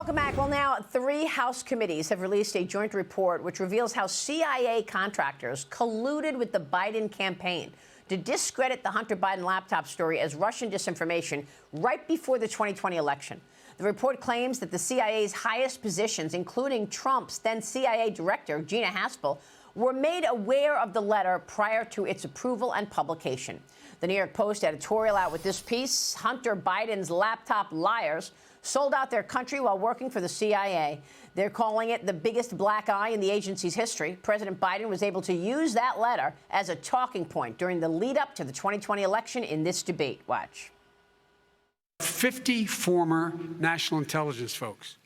Welcome back. Well, now 3 House committees have released a joint report which reveals how CIA contractors colluded with the Biden campaign to discredit the Hunter Biden laptop story as Russian disinformation right before the 2020 election. The report claims that the CIA's highest positions, including Trump's then CIA director, Gina Haspel, were made aware of the letter prior to its approval and publication. The New York Post editorial out with this piece: Hunter Biden's laptop liars sold out their country while working for the CIA. They're calling it the biggest black eye in the agency's history. President Biden was able to use that letter as a talking point during the lead up to the 2020 election in this debate. Watch. 50 former national intelligence folks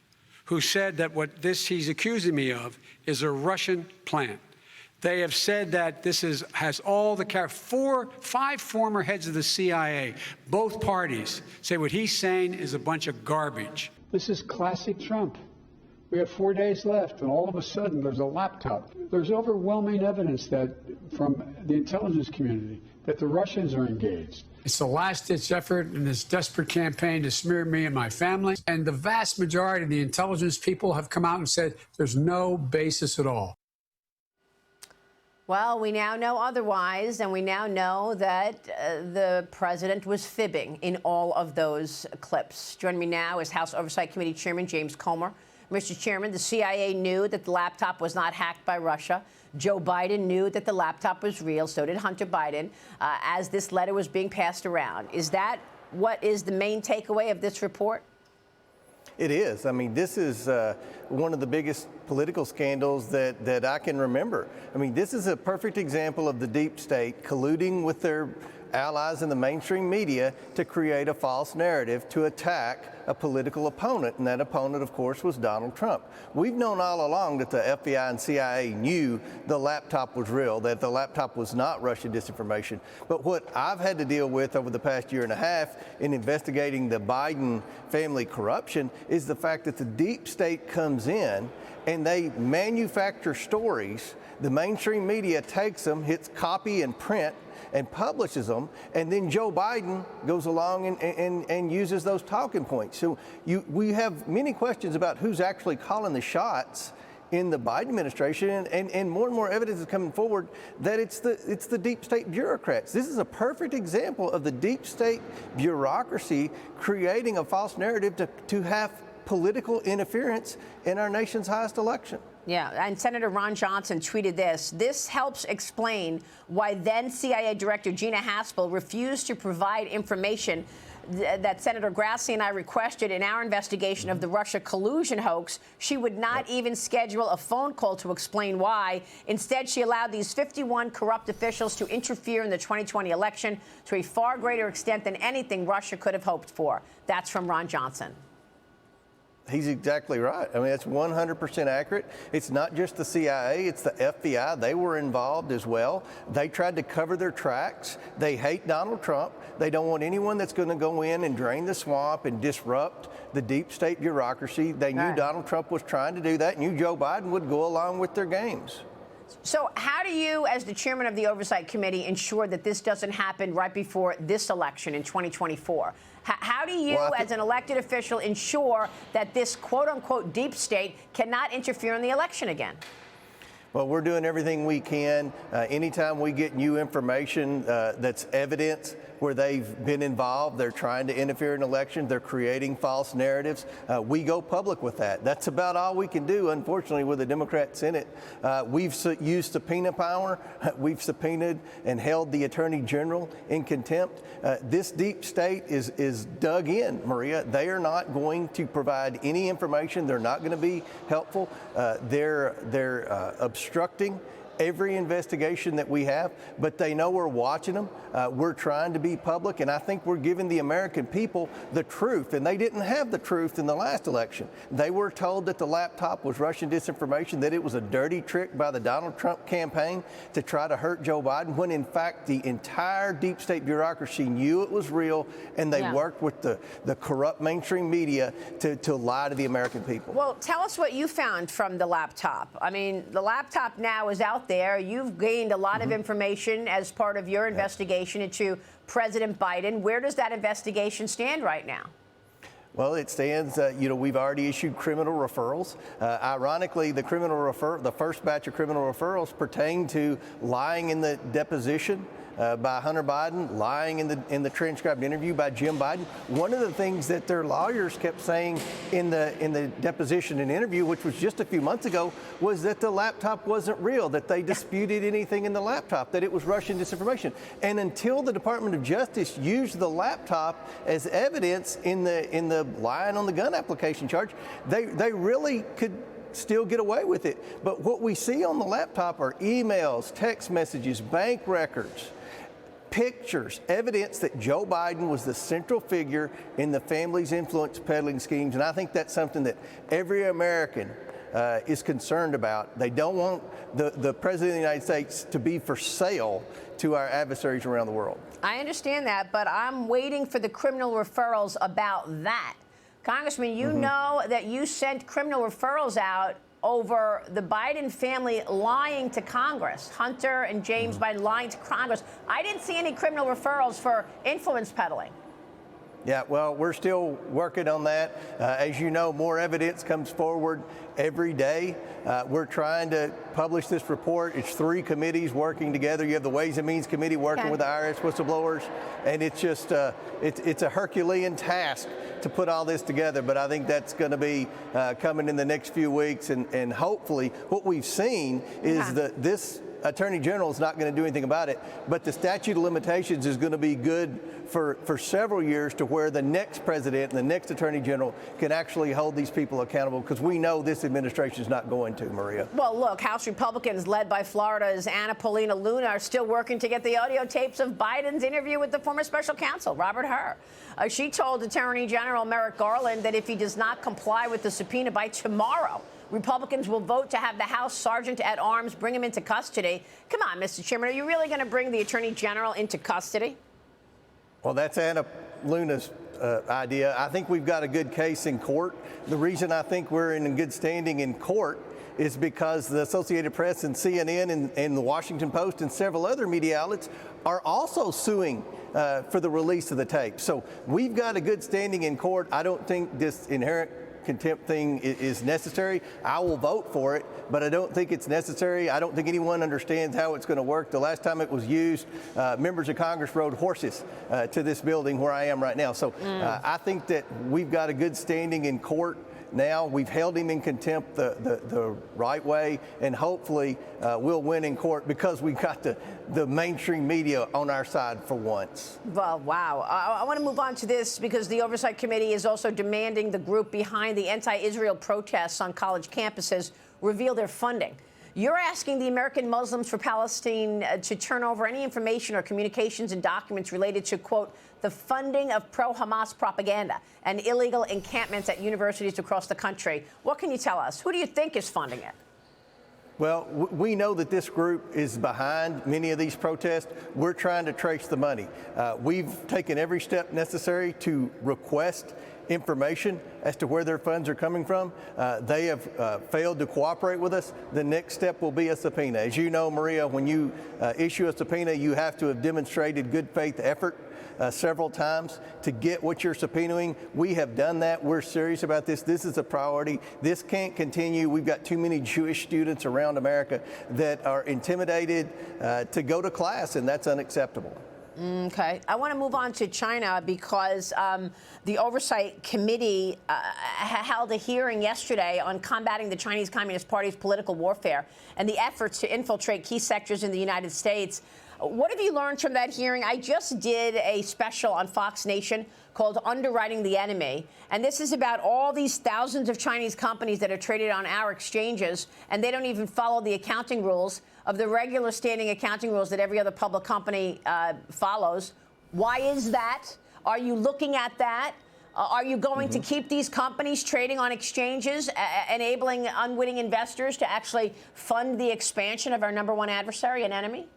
who said that what he's accusing me of is a Russian plan. They have said that this has all the 5 former heads of the CIA, both parties, say what he's saying is a bunch of garbage. This is classic Trump. We have 4 days left, and all of a sudden there's a laptop. There's overwhelming evidence that from the intelligence community that the Russians are engaged. It's the last-ditch effort in this desperate campaign to smear me and my family. And the vast majority of the intelligence people have come out and said there's no basis at all. Well, we now know otherwise, and we now know that the president was fibbing in all of those clips. Joining me now is House Oversight Committee Chairman James Comer. Mr. Chairman, the CIA knew that the laptop was not hacked by Russia. Joe Biden knew that the laptop was real. So did Hunter Biden, as this letter was being passed around. Is that what is the main takeaway of this report? It is. I mean, this is one of the biggest political scandals that I can remember. I mean, this is a perfect example of the deep state colluding with their allies in the mainstream media to create a false narrative to attack a political opponent, and that opponent, of course, was Donald Trump. We've known all along that the FBI and CIA knew the laptop was real, that the laptop was not Russian disinformation. But what I've had to deal with over the past year and a half in investigating the Biden family corruption is the fact that the deep state comes in and they manufacture stories. The mainstream media takes them, hits copy and print, and publishes them, and then Joe Biden goes along and uses those talking points. So we have many questions about who's actually calling the shots in the Biden administration, and more evidence is coming forward that it's the deep state bureaucrats. This is a perfect example of the deep state bureaucracy creating a false narrative to have political interference in our nation's highest election. Yeah, and Senator Ron Johnson tweeted this. This helps explain why then CIA Director Gina Haspel refused to provide information that Senator Grassley and I requested in our investigation of the Russia collusion hoax. She would not even schedule a phone call to explain why. Instead, she allowed these 51 corrupt officials to interfere in the 2020 election to a far greater extent than anything Russia could have hoped for. That's from Ron Johnson. He's exactly right. I mean, it's 100% accurate. It's not just the CIA, it's the FBI. They were involved as well. They tried to cover their tracks. They hate Donald Trump. They don't want anyone that's going to go in and drain the swamp and disrupt the deep state bureaucracy. They knew Donald Trump was trying to do that, knew Joe Biden would go along with their games. So how do you, as the chairman of the Oversight Committee, ensure that this doesn't happen right before this election in 2024? How do you, as an elected official, ensure that this quote-unquote deep state cannot interfere in the election again? Well, we're doing everything we can. Anytime we get new information that's evidence where they've been involved, they're trying to interfere in elections, they're creating false narratives, we go public with that. That's about all we can do, unfortunately, with the Democrat Senate. We've used subpoena power. We've subpoenaed and held the Attorney General in contempt. This deep state is dug in, Maria. They are not going to provide any information. They're not going to be helpful. They're obstructing every investigation that we have, but they know we're watching them. We're trying to be public, and I think we're giving the American people the truth, and they didn't have the truth in the last election. They were told that the laptop was Russian disinformation, that it was a dirty trick by the Donald Trump campaign to try to hurt Joe Biden, when in fact the entire deep state bureaucracy knew it was real, and they worked with the corrupt mainstream media to lie to the American people. Well, tell us what you found from the laptop. I mean, the laptop now is out there. You've gained a lot of information as part of your investigation into President Biden. Where does that investigation stand right now? Well, it stands, we've already issued criminal referrals. Ironically, the first batch of criminal referrals pertain to lying in the deposition by Hunter Biden, lying in the transcribed interview by Jim Biden. One of the things that their lawyers kept saying in the deposition and interview, which was just a few months ago, was that the laptop wasn't real, that they disputed anything in the laptop, that it was Russian disinformation. And until the Department of Justice used the laptop as evidence in the lying on the gun application charge, they really could still get away with it. But what we see on the laptop are emails, text messages, bank records, pictures, evidence that Joe Biden was the central figure in the family's influence peddling schemes. And I think that's something that every American is concerned about. They don't want the President of the United States to be for sale to our adversaries around the world. I understand that, but I'm waiting for the criminal referrals about that. Congressman, you know that you sent criminal referrals out over the Biden family lying to Congress, Hunter and James Biden lying to Congress. I didn't see any criminal referrals for influence peddling. Yeah, well, we're still working on that. As you know, more evidence comes forward every day. We're trying to publish this report. It's 3 committees working together. You have the Ways and Means Committee working with the IRS whistleblowers, and it's just it's a Herculean task to put all this together. But I think that's going to be coming in the next few weeks, and hopefully, what we've seen is that this Attorney General is not going to do anything about it, but the statute of limitations is going to be good for several years to where the next president and the next Attorney General can actually hold these people accountable, because we know this administration is not going to, Maria. Well, look, House Republicans led by Florida's Anna Paulina Luna are still working to get the audio tapes of Biden's interview with the former special counsel, Robert Hur. She told Attorney General Merrick Garland that if he does not comply with the subpoena by tomorrow, Republicans will vote to have the House Sergeant at Arms bring him into custody. Come on, Mr. Chairman, are you really going to bring the Attorney General into custody? Well, that's Anna Luna's idea. I think we've got a good case in court. The reason I think we're in good standing in court is because the Associated Press and CNN and the Washington Post and several other media outlets are also suing for the release of the tape. So we've got a good standing in court. I don't think this inherent contempt thing is necessary. I will vote for it, but I don't think it's necessary. I don't think anyone understands how it's going to work. The last time it was used, members of Congress rode horses to this building where I am right now. So I think that we've got a good standing in court now. We've held him in contempt the right way, and hopefully we'll win in court because we've got the mainstream media on our side for once. Well, wow. I want to move on to this because the Oversight Committee is also demanding the group behind the anti-Israel protests on college campuses reveal their funding. You're asking the American Muslims for Palestine to turn over any information or communications and documents related to, quote, the funding of pro-Hamas propaganda and illegal encampments at universities across the country. What can you tell us? Who do you think is funding it? Well, we know that this group is behind many of these protests. We're trying to trace the money. We've taken every step necessary to request information as to where their funds are coming from. They have failed to cooperate with us. The next step will be a subpoena. As you know, Maria, when you issue a subpoena, you have to have demonstrated good faith effort several times to get what you're subpoenaing. We have done that. We're serious about this. This is a priority. This can't continue. We've got too many Jewish students around America that are intimidated to go to class, and that's unacceptable. Okay. I want to move on to China because the Oversight Committee held a hearing yesterday on combating the Chinese Communist Party's political warfare and the efforts to infiltrate key sectors in the United States. What have you learned from that hearing? I just did a special on Fox Nation called Underwriting the Enemy, and this is about all these thousands of Chinese companies that are traded on our exchanges, and they don't even follow the accounting rules of the regular standing accounting rules that every other public company follows. Why is that? Are you looking at that? Are you going to keep these companies trading on exchanges, enabling unwitting investors to actually fund the expansion of our number one adversary and enemy?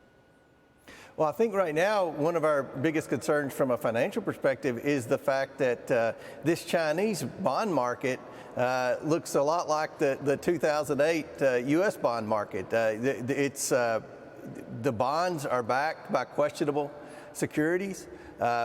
Well, I think right now one of our biggest concerns from a financial perspective is the fact that this Chinese bond market looks a lot like the 2008 U.S. bond market. The bonds are backed by questionable securities.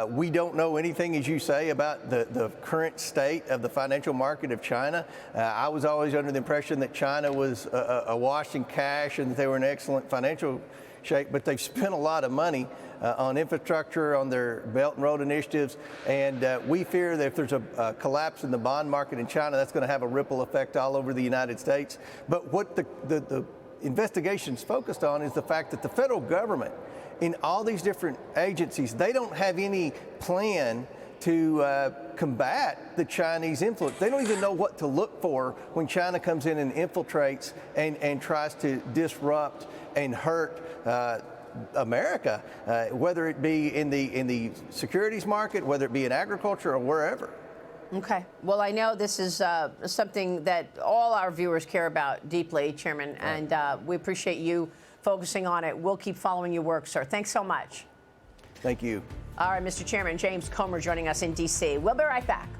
We don't know anything, as you say, about the current state of the financial market of China. I was always under the impression that China was awash in cash and that they were in excellent financial shape, but they've spent a lot of money on infrastructure, on their Belt and Road initiatives, and we fear that if there's a collapse in the bond market in China, that's going to have a ripple effect all over the United States. But what the investigation's focused on is the fact that the federal government, in all these different agencies, they don't have any plan to combat the Chinese influence. They don't even know what to look for when China comes in and infiltrates and tries to disrupt and hurt America, whether it be in the securities market, whether it be in agriculture or wherever. Okay. Well, I know this is something that all our viewers care about deeply, Chairman, and we appreciate you focusing on it. We'll keep following your work, sir. Thanks so much. Thank you. All right, Mr. Chairman, James Comer joining us in D.C. We'll be right back.